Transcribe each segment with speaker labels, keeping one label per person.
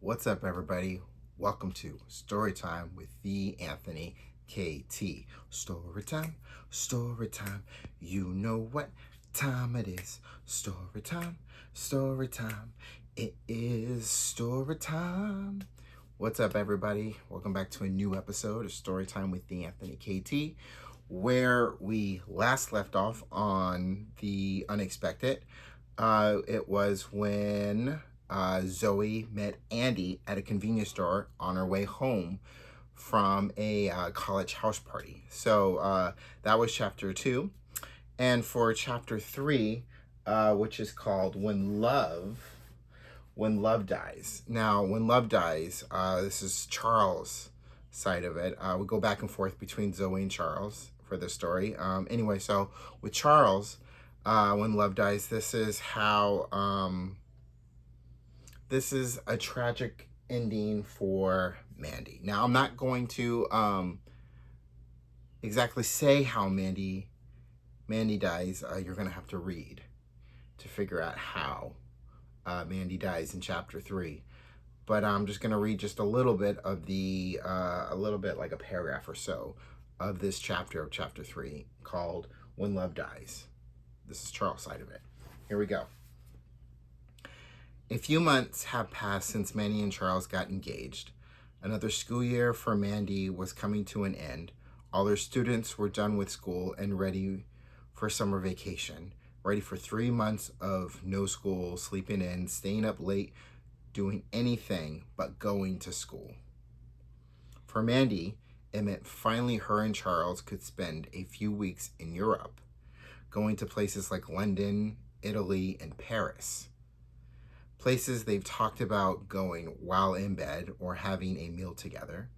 Speaker 1: What's up, everybody? Welcome to Storytime with the Anthony KT. Storytime, storytime. You know what time it is. Storytime, storytime. It is storytime. What's up, everybody? Welcome back to a new episode of Storytime with the Anthony KT, where we last left off on the unexpected. It was when Zoe met Andy at a convenience store on her way home from a college house party. So that was chapter 2. And for chapter 3, which is called When Love Dies. Now, When Love Dies, this is Charles' side of it. We go back and forth between Zoe and Charles for this story. Anyway, so with Charles, When Love Dies, this is how... this is a tragic ending for Mandy. Now, I'm not going to exactly say how Mandy dies. You're going to have to read to figure out how Mandy dies in chapter 3. But I'm just going to read just a little bit of the, a little bit like a paragraph or so of this chapter of chapter 3 called When Love Dies. This is Charles' side of it. Here we go. A few months have passed since Mandy and Charles got engaged. Another school year for Mandy was coming to an end. All her students were done with school and ready for summer vacation, ready for 3 months of no school, sleeping in, staying up late, doing anything but going to school. For Mandy, it meant finally her and Charles could spend a few weeks in Europe, going to places like London, Italy, and Paris. Places they've talked about going while in bed or having a meal together.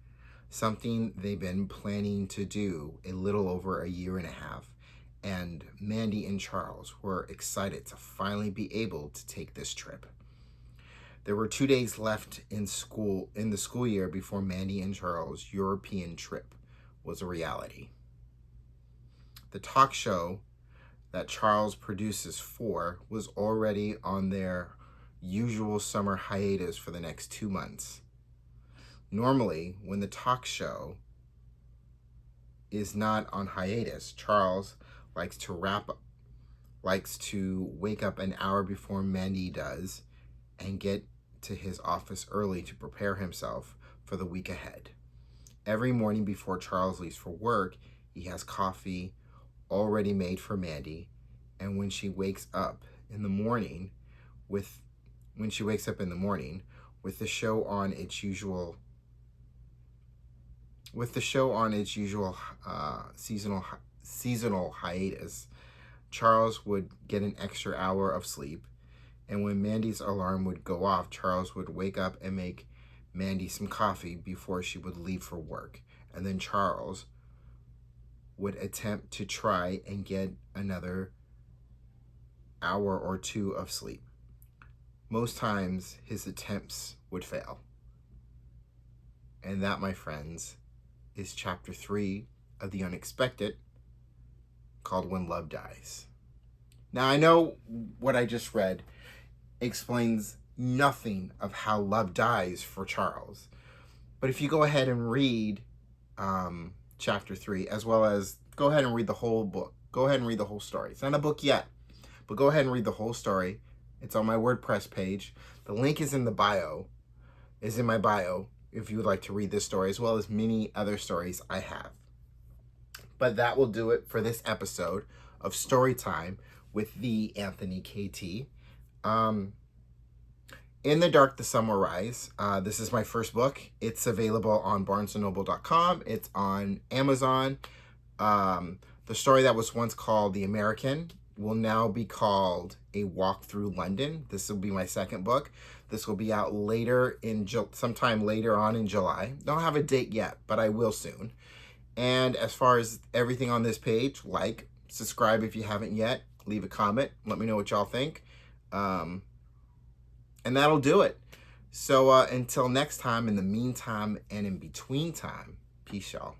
Speaker 1: Something they've been planning to do a little over a year and a half. And Mandy and Charles were excited to finally be able to take this trip. There were 2 days left in the school year before Mandy and Charles' European trip was a reality. The talk show that Charles produces for was already on their usual summer hiatus for the next 2 months. Normally, when the talk show is not on hiatus, Charles likes to wake up an hour before Mandy does and get to his office early to prepare himself for the week ahead. Every morning before Charles leaves for work, he has coffee already made for Mandy, and when she wakes up in the morning with the show on its usual seasonal hiatus, Charles would get an extra hour of sleep, and when Mandy's alarm would go off, Charles would wake up and make Mandy some coffee before she would leave for work, and then Charles would attempt to try and get another hour or 2 of sleep. Most times, his attempts would fail. And that, my friends, is chapter 3 of The Unexpected, called When Love Dies. Now, I know what I just read explains nothing of how love dies for Charles. But if you go ahead and read chapter 3, as well as go ahead and read the whole book. Go ahead and read the whole story. It's not a book yet, but go ahead and read the whole story. It's on my WordPress page. The link is in my bio, if you would like to read this story, as well as many other stories I have. But that will do it for this episode of Storytime with the Anthony KT. In the Dark, the Sun Will Rise. This is my first book. It's available on barnesandnoble.com. It's on Amazon. The story that was once called The American will now be called A Walk Through London. This will be my second book. This will be out sometime later on in July. Don't have a date yet, but I will soon. And as far as everything on this page, like, subscribe if you haven't yet, leave a comment, let me know what y'all think. And that'll do it. So until next time, in the meantime and in between time, peace, y'all.